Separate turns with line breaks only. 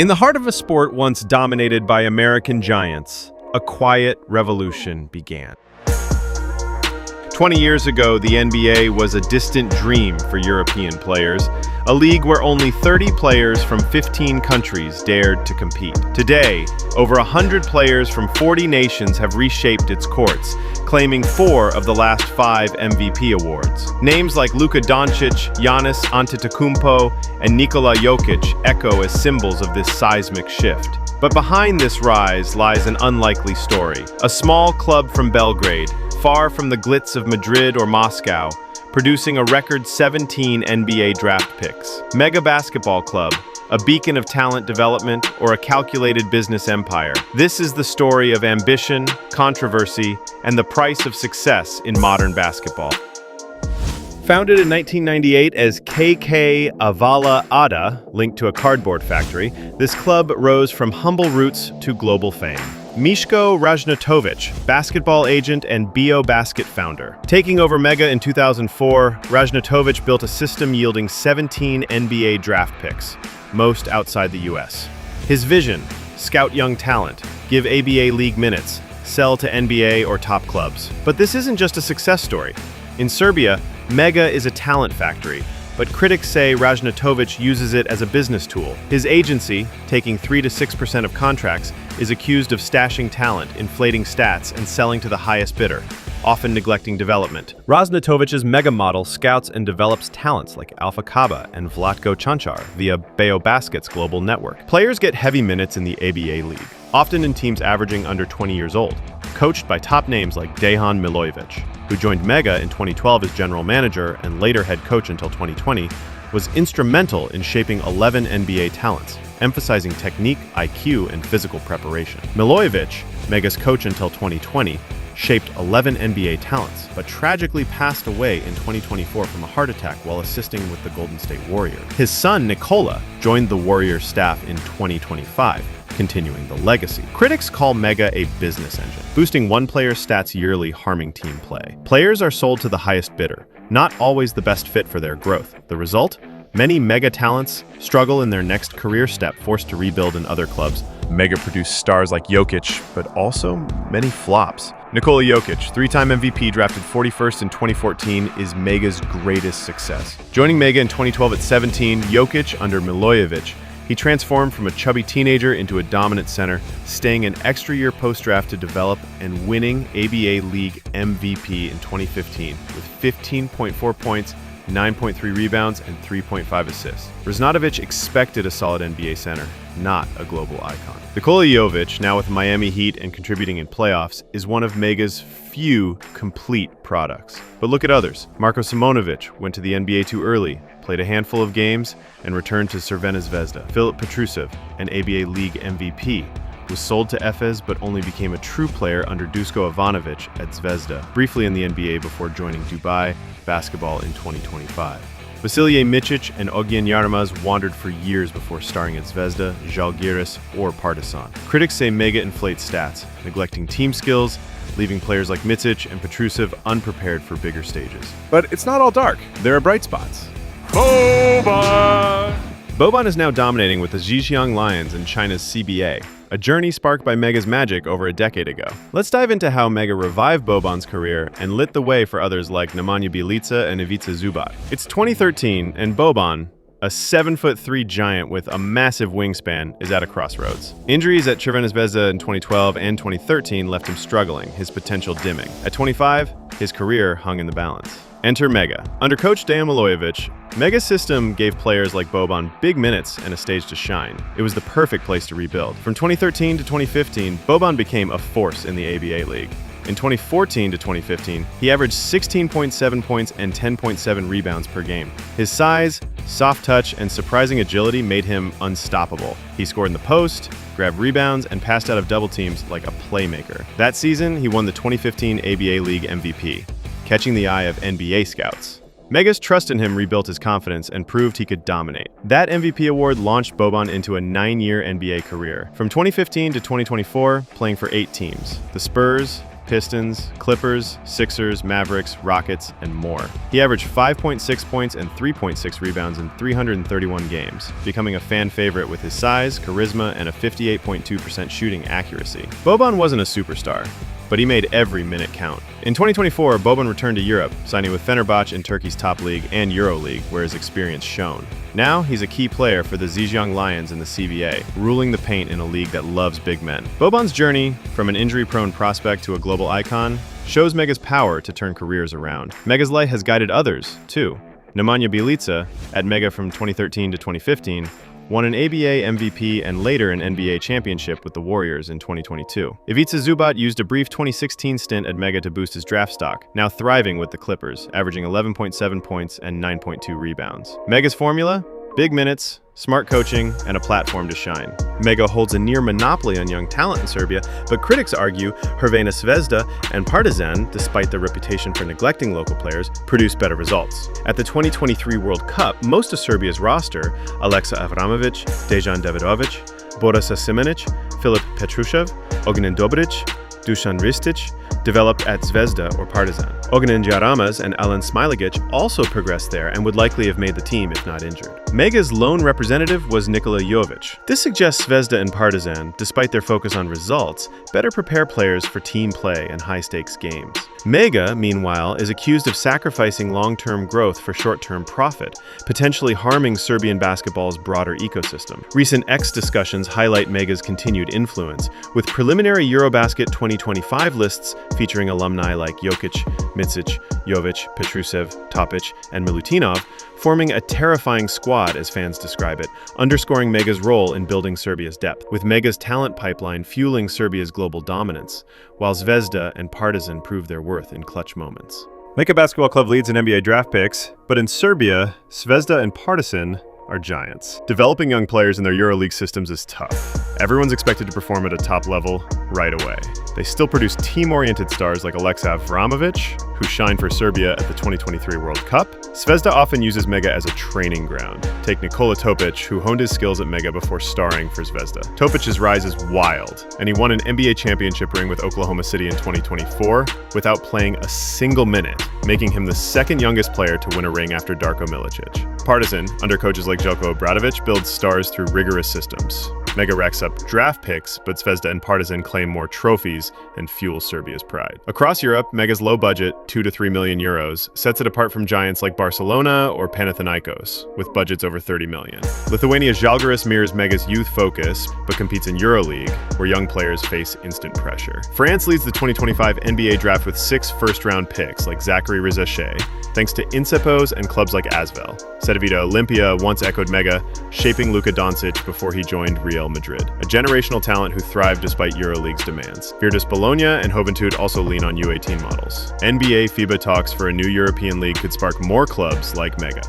In the heart of a sport once dominated by American giants, a quiet revolution began. 20 years ago, the NBA was a distant dream for European players, a league where only 30 players from 15 countries dared to compete. Today, over 100 players from 40 nations have reshaped its courts, claiming 4 of the last 5 MVP awards. Names like Luka Dončić, Giannis Antetokounmpo, and Nikola Jokić echo as symbols of this seismic shift. But behind this rise lies an unlikely story. A small club from Belgrade, far from the glitz of Madrid or Moscow, producing a record 17 NBA draft picks. Mega Basketball Club, a beacon of talent development or a calculated business empire. This is the story of ambition, controversy, and the price of success in modern basketball. Founded in 1998 as KK Avala Ada, linked to a cardboard factory, this club rose from humble roots to global fame. Miško Ražnatović, basketball agent and BeoBasket founder. Taking over Mega in 2004, Ražnatović built a system yielding 17 NBA draft picks, most outside the US. His vision: scout young talent, give ABA league minutes, sell to NBA or top clubs. But this isn't just a success story. In Serbia, Mega is a talent factory, but critics say Ražnatović uses it as a business tool. His agency, taking 3 to 6% of contracts, is accused of stashing talent, inflating stats, and selling to the highest bidder, often neglecting development. Ražnatović's Mega model scouts and develops talents like Alpha Kaba and Vlatko Čančar via BeoBasket's global network. Players get heavy minutes in the ABA league, often in teams averaging under 20 years old, coached by top names like Dejan Milojević, who joined Mega in 2012 as general manager and later head coach until 2020, was instrumental in shaping 11 NBA talents, emphasizing technique, IQ, and physical preparation. Milojević, Mega's coach until 2020, shaped 11 NBA talents, but tragically passed away in 2024 from a heart attack while assisting with the Golden State Warriors. His son, Nikola, joined the Warriors staff in 2025, continuing the legacy. Critics call Mega a business engine, boosting one player's stats yearly, harming team play. Players are sold to the highest bidder, not always the best fit for their growth. The result? Many Mega talents struggle in their next career step, forced to rebuild in other clubs. Mega produced stars like Jokić, but also many flops. Nikola Jokić, 3-time MVP, drafted 41st in 2014, is Mega's greatest success. Joining Mega in 2012 at 17, Jokić under Milojević, he transformed from a chubby teenager into a dominant center, staying an extra year post-draft to develop and winning ABA League MVP in 2015 with 15.4 points, 9.3 rebounds, and 3.5 assists. Ražnatović expected a solid NBA center, not a global icon. Nikola Jović, now with Miami Heat and contributing in playoffs, is one of Mega's few complete products. But look at others. Marko Simonović went to the NBA too early, played a handful of games, and returned to Crvena Zvezda. Filip Petrušev, an ABA League MVP, was sold to Efes but only became a true player under Duško Ivanović at Zvezda, briefly in the NBA before joining Dubai basketball in 2025. Vasilije Micić and Ognjen Jaramaz wandered for years before starring at Zvezda, Žalgiris, or Partizan. Critics say Mega inflates stats, neglecting team skills, leaving players like Micić and Petrušev unprepared for bigger stages. But it's not all dark. There are bright spots. Boban! Boban is now dominating with the Zhejiang Lions in China's CBA, a journey sparked by Mega's magic over a decade ago. Let's dive into how Mega revived Boban's career and lit the way for others like Nemanja Bjelica and Ivica Zubac. It's 2013, and Boban, a 7'3" giant with a massive wingspan, is at a crossroads. Injuries at Crvena Zvezda in 2012 and 2013 left him struggling, his potential dimming. At 25, his career hung in the balance. Enter Mega. Under coach Dejan Milojević, Mega's system gave players like Boban big minutes and a stage to shine. It was the perfect place to rebuild. From 2013 to 2015, Boban became a force in the ABA League. In 2014 to 2015, he averaged 16.7 points and 10.7 rebounds per game. His size, soft touch, and surprising agility made him unstoppable. He scored in the post, grabbed rebounds, and passed out of double teams like a playmaker. That season, he won the 2015 ABA League MVP, catching the eye of NBA scouts. Mega's trust in him rebuilt his confidence and proved he could dominate. That MVP award launched Boban into a 9-year NBA career. From 2015 to 2024, playing for 8 teams: the Spurs, Pistons, Clippers, Sixers, Mavericks, Rockets, and more. He averaged 5.6 points and 3.6 rebounds in 331 games, becoming a fan favorite with his size, charisma, and a 58.2% shooting accuracy. Boban wasn't a superstar, but he made every minute count. In 2024, Boban returned to Europe, signing with Fenerbahce in Turkey's top league and EuroLeague, where his experience shone. Now, he's a key player for the Zhejiang Lions in the CBA, ruling the paint in a league that loves big men. Boban's journey, from an injury-prone prospect to a global icon, shows Mega's power to turn careers around. Mega's light has guided others, too. Nemanja Bjelica, at Mega from 2013 to 2015, won an ABA MVP and later an NBA championship with the Warriors in 2022. Ivica Zubac used a brief 2016 stint at Mega to boost his draft stock, now thriving with the Clippers, averaging 11.7 points and 9.2 rebounds. Mega's formula? Big minutes, smart coaching, and a platform to shine. Mega holds a near monopoly on young talent in Serbia, but critics argue Crvena Zvezda and Partizan, despite their reputation for neglecting local players, produce better results. At the 2023 World Cup, most of Serbia's roster, Aleksa Avramović, Dejan Davidović, Borisa Simonić, Filip Petrušev, Ognjen Dobrić, Dusan Ristic, developed at Zvezda or Partizan. Ognjen Jaramas and Alen Smailagić also progressed there and would likely have made the team if not injured. Mega's lone representative was Nikola Jović. This suggests Zvezda and Partizan, despite their focus on results, better prepare players for team play and high-stakes games. Mega, meanwhile, is accused of sacrificing long-term growth for short-term profit, potentially harming Serbian basketball's broader ecosystem. Recent X discussions highlight Mega's continued influence, with preliminary EuroBasket 2025 lists featuring alumni like Jokić, Micić, Jović, Petrušev, Topic, and Milutinov, forming a terrifying squad as fans describe it, underscoring Mega's role in building Serbia's depth, with Mega's talent pipeline fueling Serbia's global dominance, while Zvezda and Partizan prove their worth in clutch moments. Mega Basketball Club leads in NBA draft picks, but in Serbia, Zvezda and Partizan are giants. Developing young players in their EuroLeague systems is tough. Everyone's expected to perform at a top level right away. They still produce team-oriented stars like Aleksa Avramović, who shined for Serbia at the 2023 World Cup. Zvezda often uses Mega as a training ground. Take Nikola Topic, who honed his skills at Mega before starring for Zvezda. Topic's rise is wild, and he won an NBA championship ring with Oklahoma City in 2024 without playing a single minute, making him the second youngest player to win a ring after Darko Milicic. Partizan, under coaches like Željko Obradović, builds stars through rigorous systems. Mega racks up draft picks, but Zvezda and Partizan claim more trophies and fuel Serbia's pride. Across Europe, Mega's low budget, 2 to 3 million euros, sets it apart from giants like Barcelona or Panathinaikos, with budgets over 30 million. Lithuania's Žalgiris mirrors Mega's youth focus, but competes in EuroLeague, where young players face instant pressure. France leads the 2025 NBA draft with 6 first-round picks, like Zachary Rizachet, thanks to Insepos and clubs like Asvel. Cedevita Olympia once echoed Mega, shaping Luka Dončić before he joined Real Madrid, a generational talent who thrived despite EuroLeague's demands. Virtus Bologna and Juventud also lean on U18 models. NBA FIBA talks for a new European league could spark more clubs like Mega.